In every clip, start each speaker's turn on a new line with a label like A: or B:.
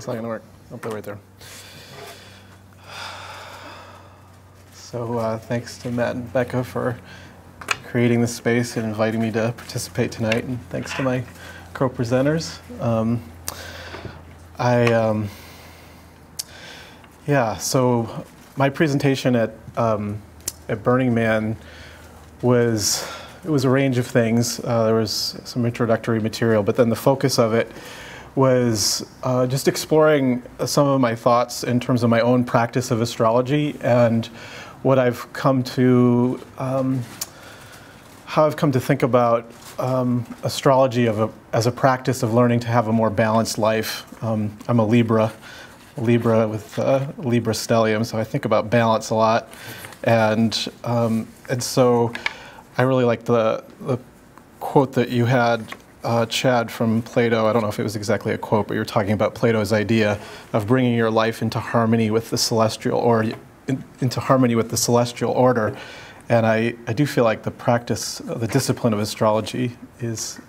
A: It's not going to work. I'll put it right there. So thanks to Matt and Becca for creating this space and inviting me to participate tonight, and thanks to my co-presenters. So my presentation at Burning Man was a range of things. There was some introductory material, but then the focus of it was just exploring some of my thoughts in terms of my own practice of astrology and what I've come to, how I've come to think about astrology as a practice of learning to have a more balanced life. I'm a Libra with Libra stellium, so I think about balance a lot, and so I really like the quote that you had, Chad, from Plato. I don't know if it was exactly a quote, but you were talking about Plato's idea of bringing your life into harmony with the celestial, or into harmony with the celestial order. And I do feel like the practice, the discipline of astrology is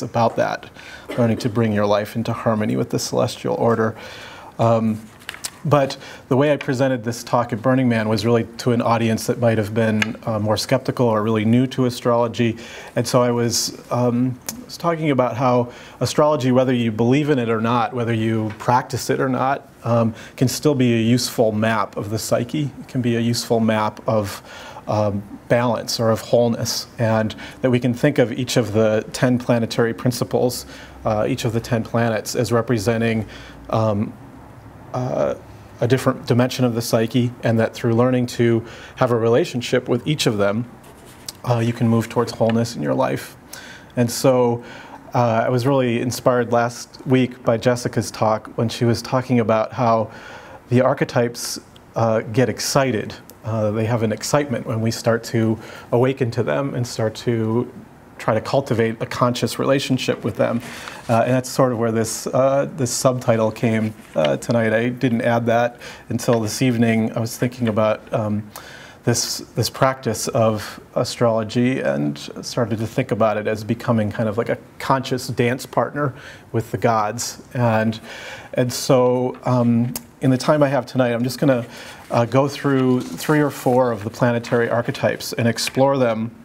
A: about that, learning to bring your life into harmony with the celestial order. But the way I presented this talk at Burning Man was really to an audience that might have been more skeptical or really new to astrology. And so I was talking about how astrology, whether you believe in it or not, whether you practice it or not, can still be a useful map of the psyche. It can be a useful map of balance or of wholeness, and that we can think of each of the 10 planetary principles, each of the 10 planets, as representing a different dimension of the psyche, and that through learning to have a relationship with each of them, you can move towards wholeness in your life. And so I was really inspired last week by Jessica's talk when she was talking about how the archetypes get excited. They have an excitement when we start to awaken to them and start to try to cultivate a conscious relationship with them. And that's sort of where this subtitle came tonight. I didn't add that until this evening. I was thinking about this practice of astrology and started to think about it as becoming kind of like a conscious dance partner with the gods. And so in the time I have tonight, I'm just going to go through 3 or 4 of the planetary archetypes and explore them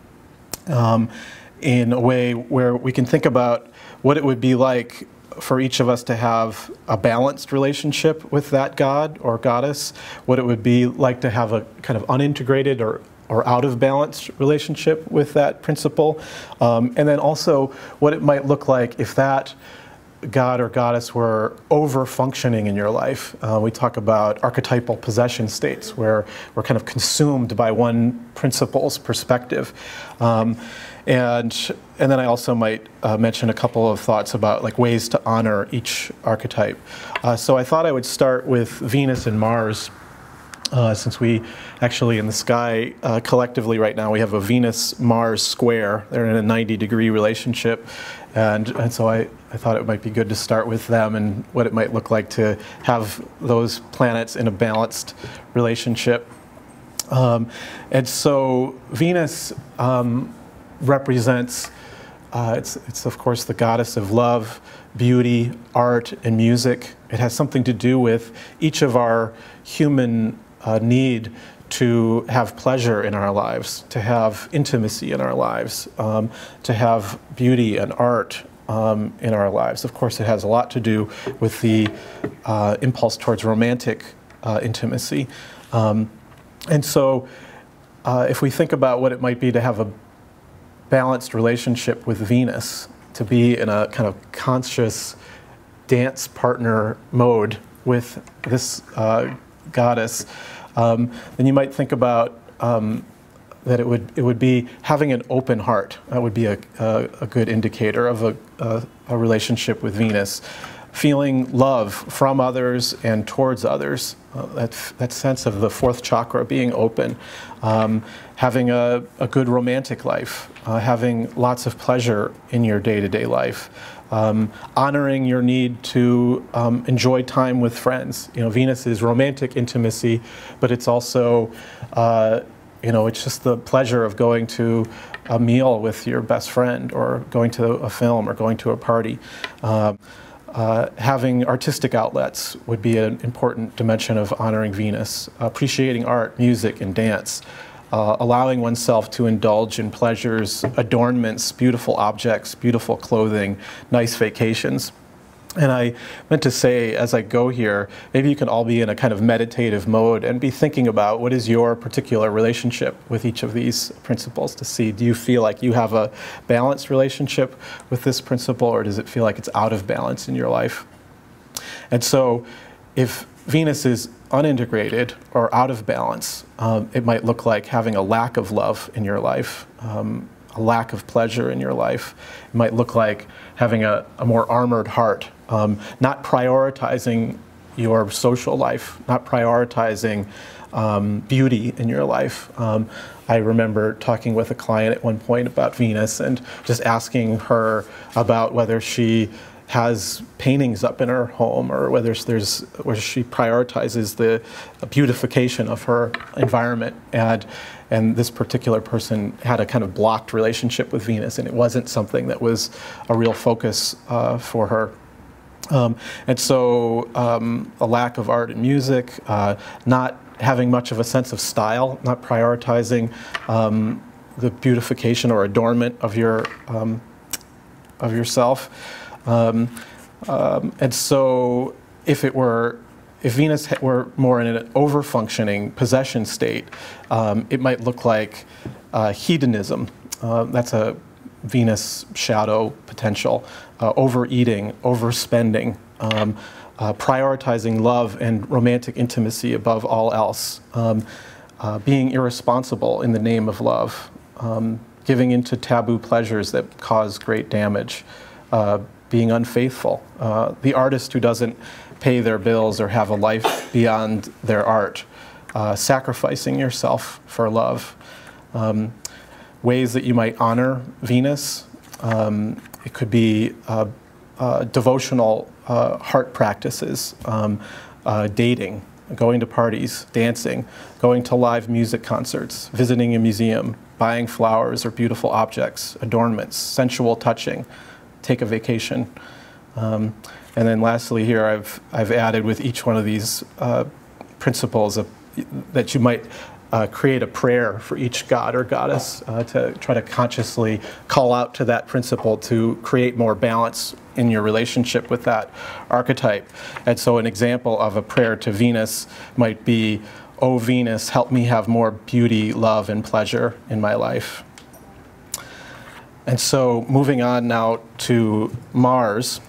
A: in a way where we can think about what it would be like for each of us to have a balanced relationship with that god or goddess, what it would be like to have a kind of unintegrated or out of balance relationship with that principle, and then also what it might look like if that god or goddess were over-functioning in your life. We talk about archetypal possession states where we're kind of consumed by one principle's perspective. And then I also might mention a couple of thoughts about like ways to honor each archetype. So I thought I would start with Venus and Mars, since we actually in the sky collectively right now we have a Venus-Mars square. They're in a 90-degree relationship, and so I thought it might be good to start with them and what it might look like to have those planets in a balanced relationship. And so Venus represents, it's of course the goddess of love, beauty, art, and music. It has something to do with each of our human need to have pleasure in our lives, to have intimacy in our lives, to have beauty and art in our lives. Of course, it has a lot to do with the impulse towards romantic intimacy. And so if we think about what it might be to have a balanced relationship with Venus, to be in a kind of conscious dance partner mode with this goddess, then you might think about that it would be having an open heart. That would be a good indicator of a relationship with Venus. Feeling love from others and towards others, that sense of the 4th chakra being open, having a good romantic life, having lots of pleasure in your day-to-day life, honoring your need to enjoy time with friends. You know, Venus is romantic intimacy, but it's also, it's just the pleasure of going to a meal with your best friend, or going to a film, or going to a party. Having artistic outlets would be an important dimension of honoring Venus. Appreciating art, music, and dance. Allowing oneself to indulge in pleasures, adornments, beautiful objects, beautiful clothing, nice vacations. And I meant to say, as I go here, maybe you can all be in a kind of meditative mode and be thinking about what is your particular relationship with each of these principles, to see, do you feel like you have a balanced relationship with this principle, or does it feel like it's out of balance in your life? And so if Venus is unintegrated or out of balance, it might look like having a lack of love in your life, a lack of pleasure in your life. It might look like having a more armored heart, not prioritizing your social life, not prioritizing beauty in your life. I remember talking with a client at one point about Venus and just asking her about whether she has paintings up in her home, or whether she prioritizes the beautification of her environment. And this particular person had a kind of blocked relationship with Venus, and it wasn't something that was a real focus for her. And so a lack of art and music, not having much of a sense of style, not prioritizing the beautification or adornment of yourself. And so if Venus were more in an over-functioning possession state, it might look like hedonism. That's a Venus shadow potential. Overeating, overspending, prioritizing love and romantic intimacy above all else, being irresponsible in the name of love, giving into taboo pleasures that cause great damage, being unfaithful, the artist who doesn't pay their bills or have a life beyond their art, sacrificing yourself for love. Ways that you might honor Venus, it could be devotional heart practices, dating, going to parties, dancing, going to live music concerts, visiting a museum, buying flowers or beautiful objects, adornments, sensual touching, take a vacation. And then lastly here, I've added with each one of these principles that you might create a prayer for each god or goddess to try to consciously call out to that principle to create more balance in your relationship with that archetype. And so an example of a prayer to Venus might be, "O Venus, help me have more beauty, love, and pleasure in my life." And so moving on now to Mars.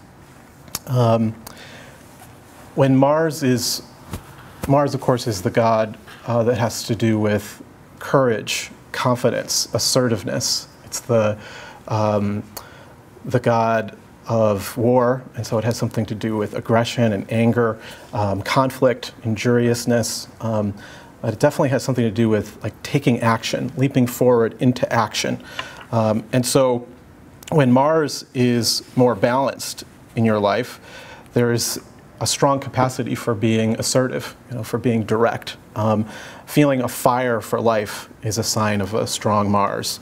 A: When Mars, of course, is the god that has to do with courage, confidence, assertiveness. It's the god of war, and so it has something to do with aggression and anger, conflict, injuriousness. It definitely has something to do with like taking action, leaping forward into action. And so when Mars is more balanced in your life, there is a strong capacity for being assertive, for being direct. Feeling a fire for life is a sign of a strong Mars.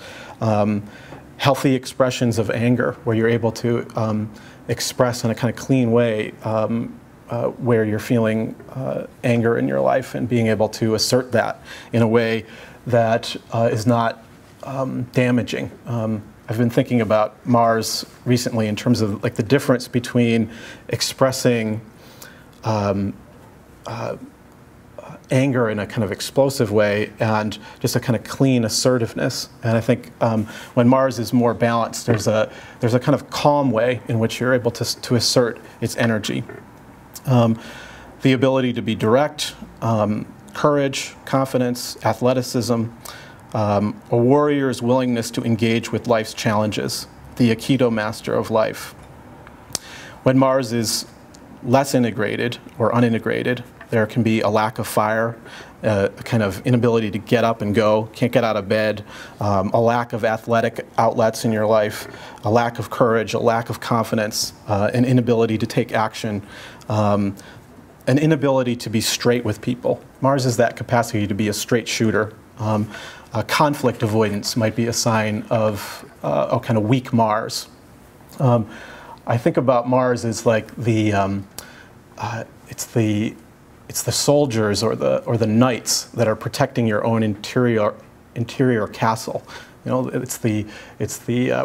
A: Healthy expressions of anger, where you're able to express in a kind of clean way where you're feeling anger in your life, and being able to assert that in a way that is not damaging. I've been thinking about Mars recently in terms of like the difference between expressing anger in a kind of explosive way and just a kind of clean assertiveness. And I think when Mars is more balanced, there's a kind of calm way in which you're able to assert its energy. The ability to be direct, courage, confidence, athleticism, a warrior's willingness to engage with life's challenges, the Aikido master of life. When Mars is less integrated or unintegrated, there can be a lack of fire, a kind of inability to get up and go, can't get out of bed, a lack of athletic outlets in your life, a lack of courage, a lack of confidence, an inability to take action, an inability to be straight with people. Mars is that capacity to be a straight shooter. Conflict avoidance might be a sign of a kind of weak Mars. I think about Mars as like it's the soldiers or the knights that are protecting your own interior castle. You know, it's the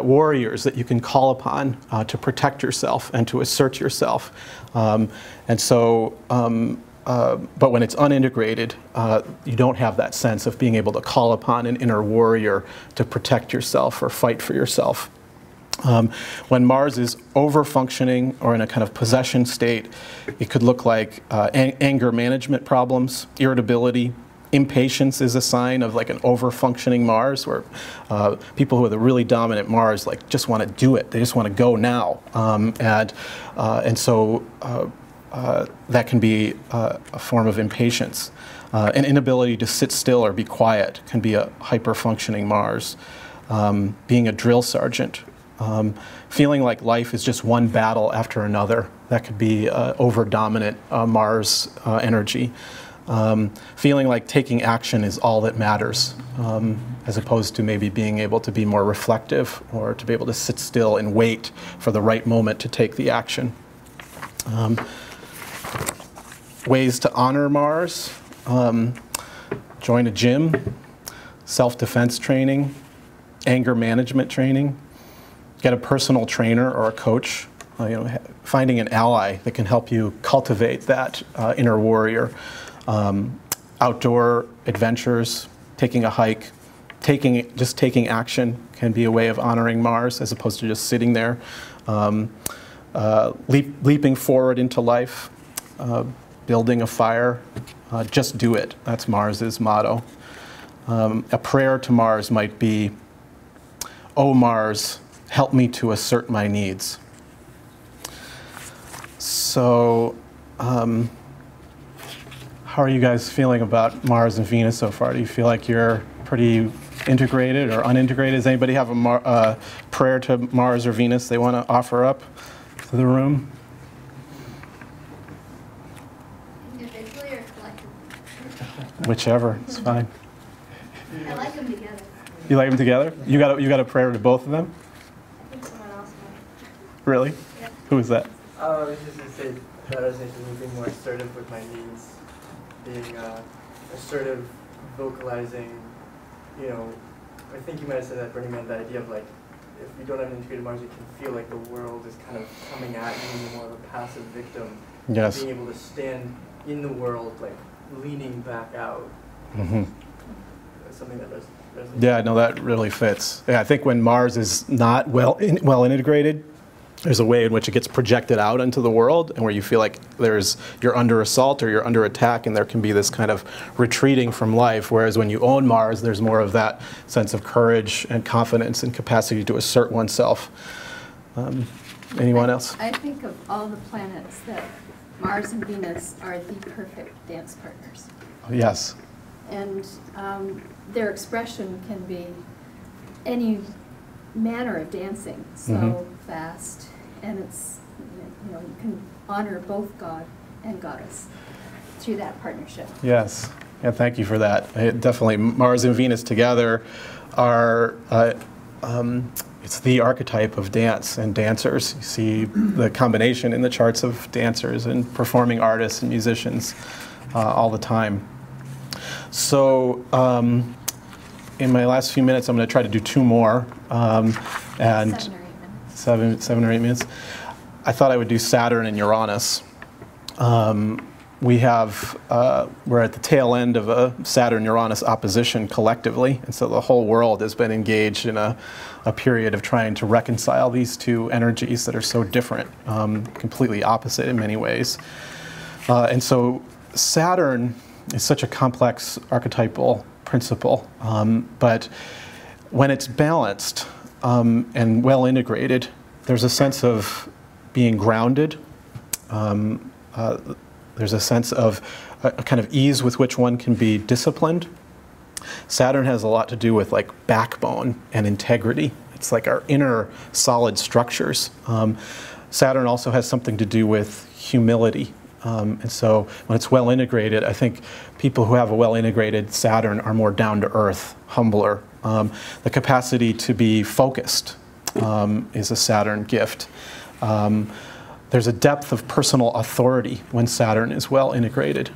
A: warriors that you can call upon to protect yourself and to assert yourself. And so, but when it's unintegrated, you don't have that sense of being able to call upon an inner warrior to protect yourself or fight for yourself. When Mars is over-functioning or in a kind of possession state, it could look like anger management problems, irritability. Impatience is a sign of like an over-functioning Mars, where people who have a really dominant Mars like just want to do it. They just want to go now, and so that can be a form of impatience. An inability to sit still or be quiet can be a hyper-functioning Mars. Being a drill sergeant. Feeling like life is just one battle after another. That could be over-dominant Mars energy. Feeling like taking action is all that matters, as opposed to maybe being able to be more reflective or to be able to sit still and wait for the right moment to take the action. Ways to honor Mars. Join a gym, self-defense training, anger management training, get a personal trainer or a coach, you know, finding an ally that can help you cultivate that inner warrior. Outdoor adventures, taking a hike, just taking action can be a way of honoring Mars as opposed to just sitting there. Leaping forward into life, building a fire, just do it. That's Mars's motto. A prayer to Mars might be, "Oh Mars, help me to assert my needs." So, how are you guys feeling about Mars and Venus so far? Do you feel like you're pretty integrated or unintegrated? Does anybody have a prayer to Mars or Venus they want to offer up to the room?
B: Individually or collectively?
A: Whichever, it's fine.
B: I like them together.
A: You like them together? You got a prayer to both of them?
B: I think someone else might.
A: Really?
B: Yeah.
A: Who is that?
C: I was just going to say that I was interested in being more assertive with my needs, being assertive, vocalizing, you know, I think you might have said that, Burning Man, the idea of like, if you don't have an integrated Mars, you can feel like the world is kind of coming at you and you're more of a passive victim.
A: Yes.
C: Being able to stand in the world, like leaning back out.
A: Mm-hmm.
C: That's something that resonates.
A: Yeah, no, that really fits. Yeah, I think when Mars is not well integrated, there's a way in which it gets projected out into the world, and where you feel like you're under assault or you're under attack, and there can be this kind of retreating from life. Whereas when you own Mars, there's more of that sense of courage and confidence and capacity to assert oneself. Anyone else?
D: I think of all the planets that Mars and Venus are the perfect dance partners.
A: Yes.
D: And their expression can be any manner of dancing, slow, fast, and it's, you know, you can honor both God and Goddess through that partnership.
A: Yes. Yeah, thank you for that. Definitely, Mars and Venus together are, it's the archetype of dance and dancers. You see the combination in the charts of dancers and performing artists and musicians all the time. So, in my last few minutes, I'm going to try to do two more. And
D: 7 or 8 minutes.
A: seven or 8 minutes. I thought I would do Saturn and Uranus. We're at the tail end of a Saturn-Uranus opposition collectively, and so the whole world has been engaged in a period of trying to reconcile these two energies that are so different, completely opposite in many ways. And so Saturn is such a complex archetypal principle, but when it's balanced and well integrated, there's a sense of being grounded. There's a sense of a kind of ease with which one can be disciplined. Saturn has a lot to do with like backbone and integrity. It's like our inner solid structures. Saturn also has something to do with humility. And so when it's well integrated, I think people who have a well integrated Saturn are more down to earth, humbler. The capacity to be focused is a Saturn gift. There's a depth of personal authority when Saturn is well integrated.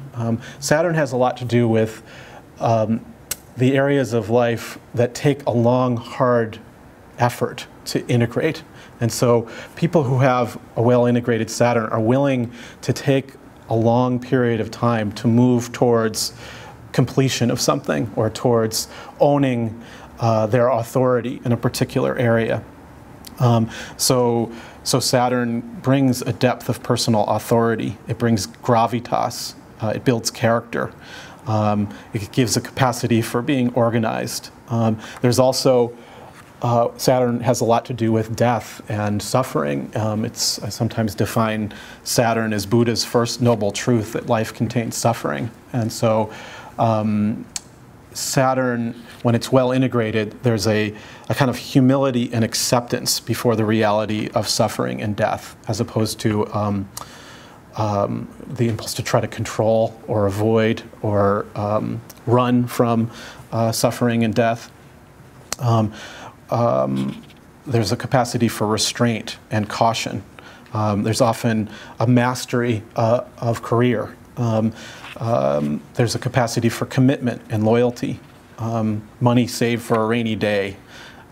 A: Saturn has a lot to do with the areas of life that take a long, hard effort to integrate. And so people who have a well-integrated Saturn are willing to take a long period of time to move towards completion of something or towards owning their authority in a particular area. So Saturn brings a depth of personal authority. It brings gravitas. It builds character. It gives a capacity for being organized. There's also Saturn has a lot to do with death and suffering. I sometimes define Saturn as Buddha's first noble truth, that life contains suffering. And so Saturn, when it's well integrated, there's a kind of humility and acceptance before the reality of suffering and death, as opposed to the impulse to try to control or avoid or run from suffering and death. There's a capacity for restraint and caution. There's often a mastery of career. There's a capacity for commitment and loyalty. Money saved for a rainy day.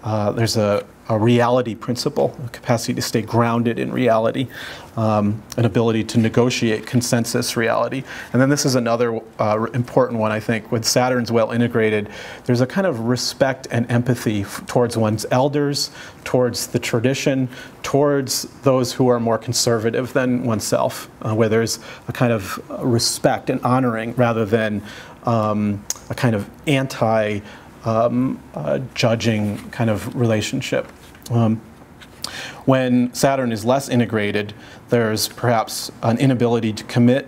A: There's a reality principle, a capacity to stay grounded in reality, an ability to negotiate consensus reality. And then this is another important one, I think. When Saturn's well integrated, there's a kind of respect and empathy towards one's elders, towards the tradition, towards those who are more conservative than oneself, where there's a kind of respect and honoring rather than a kind of judging kind of relationship. When Saturn is less integrated, there's perhaps an inability to commit,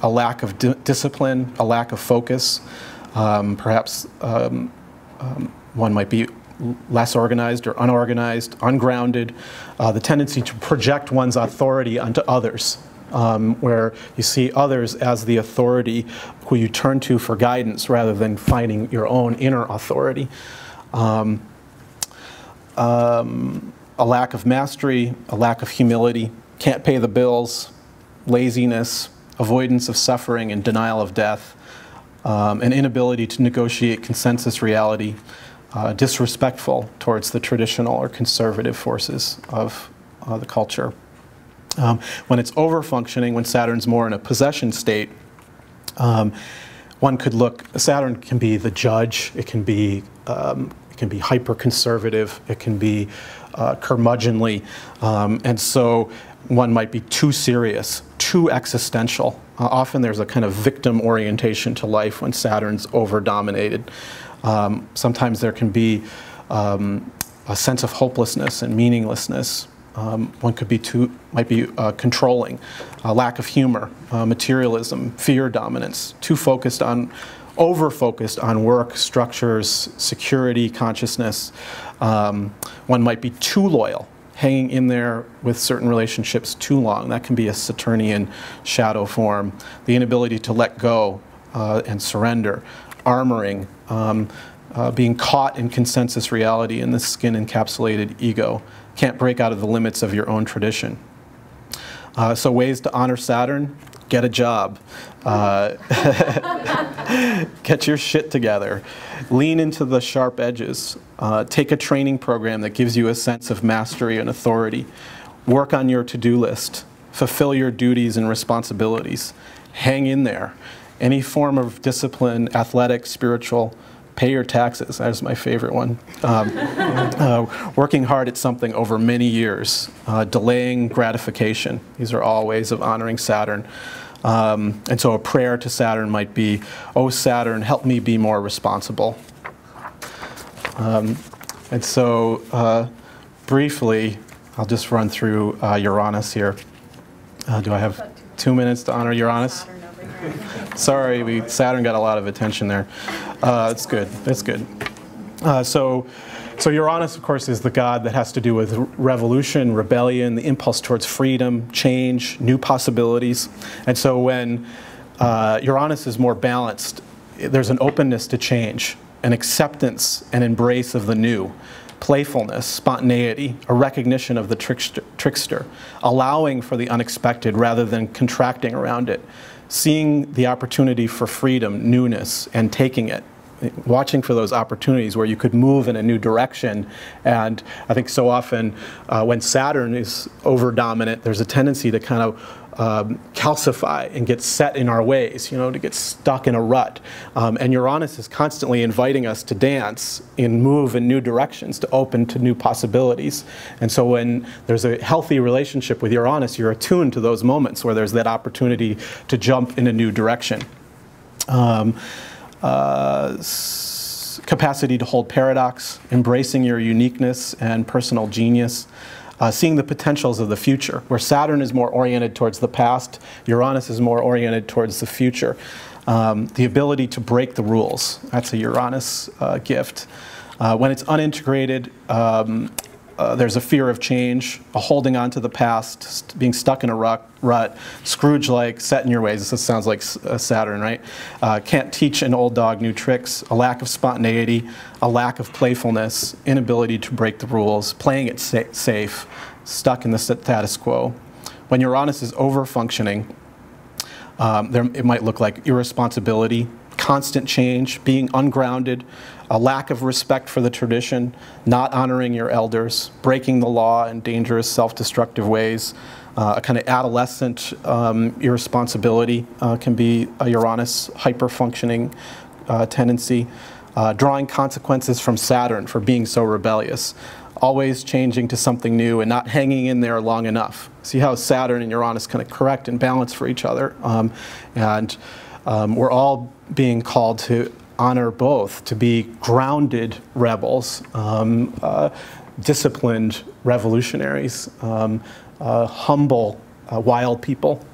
A: a lack of discipline, a lack of focus. Perhaps one might be less organized or unorganized, ungrounded. The tendency to project one's authority onto others, where you see others as the authority who you turn to for guidance rather than finding your own inner authority. A lack of mastery, a lack of humility, can't pay the bills, laziness, avoidance of suffering and denial of death, an inability to negotiate consensus reality, disrespectful towards the traditional or conservative forces of the culture. When it's over-functioning, when Saturn's more in a possession state, one could look, Saturn can be the judge, it can be hyper-conservative, it can be curmudgeonly, and so one might be too serious, too existential. Often there's a kind of victim orientation to life when Saturn's over-dominated. Sometimes there can be a sense of hopelessness and meaninglessness. One could be controlling, a lack of humor, materialism, fear dominance, over-focused on work, structures, security, consciousness. One might be too loyal, hanging in there with certain relationships too long. That can be a Saturnian shadow form. The inability to let go and surrender, armoring, being caught in consensus reality in the skin-encapsulated ego. Can't break out of the limits of your own tradition. So ways to honor Saturn: get a job, get your shit together, lean into the sharp edges, take a training program that gives you a sense of mastery and authority, work on your to-do list, fulfill your duties and responsibilities, hang in there. Any form of discipline, athletic, spiritual, pay your taxes. That's my favorite one. Working hard at something over many years, delaying gratification. These are all ways of honoring Saturn. And so a prayer to Saturn might be, "Oh Saturn, help me be more responsible." And so briefly, I'll just run through Uranus here. Do I have 2 minutes to honor Uranus? Sorry, Saturn got a lot of attention there. It's good. It's good. So Uranus, of course, is the god that has to do with revolution, rebellion, the impulse towards freedom, change, new possibilities. And so when Uranus is more balanced, there's an openness to change, an acceptance and embrace of the new. playfulness, spontaneity, a recognition of the trickster, allowing for the unexpected rather than contracting around it, seeing the opportunity for freedom, newness, and taking it. Watching for those opportunities where you could move in a new direction. And I think so often when Saturn is over-dominant, there's a tendency to kind of calcify and get set in our ways, you know, to get stuck in a rut. And Uranus is constantly inviting us to dance and move in new directions, to open to new possibilities. And so when there's a healthy relationship with Uranus, you're attuned to those moments where there's that opportunity to jump in a new direction. Capacity to hold paradox, embracing your uniqueness and personal genius, seeing the potentials of the future, where Saturn is more oriented towards the past, Uranus is more oriented towards the future. The ability to break the rules, that's a Uranus gift. When it's unintegrated, there's a fear of change, a holding on to the past, being stuck in a rut, Scrooge-like, set in your ways. This sounds like Saturn, right? Can't teach an old dog new tricks, a lack of spontaneity, a lack of playfulness, inability to break the rules, playing it safe, stuck in the status quo. When Uranus is over-functioning, it might look like irresponsibility, constant change, being ungrounded, a lack of respect for the tradition, not honoring your elders, breaking the law in dangerous self-destructive ways, a kind of adolescent irresponsibility can be a Uranus hyper-functioning tendency, drawing consequences from Saturn for being so rebellious, always changing to something new and not hanging in there long enough. See how Saturn and Uranus kind of correct and balance for each other. We're all being called to honor both, to be grounded rebels, disciplined revolutionaries, humble, wild people.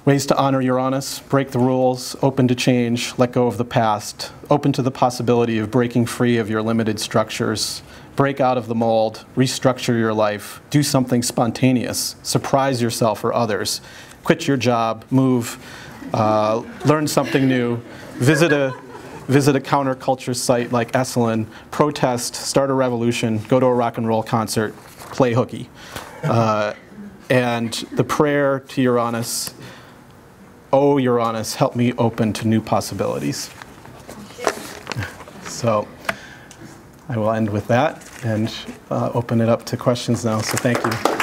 A: Ways to honor Uranus: break the rules, open to change, let go of the past, open to the possibility of breaking free of your limited structures, break out of the mold, restructure your life, do something spontaneous, surprise yourself or others, quit your job, move, learn something new, visit a counterculture site like Esalen, protest, start a revolution, go to a rock and roll concert, play hooky. And the prayer to Uranus: "Oh Uranus, help me open to new possibilities." So I will end with that and open it up to questions now. So thank you.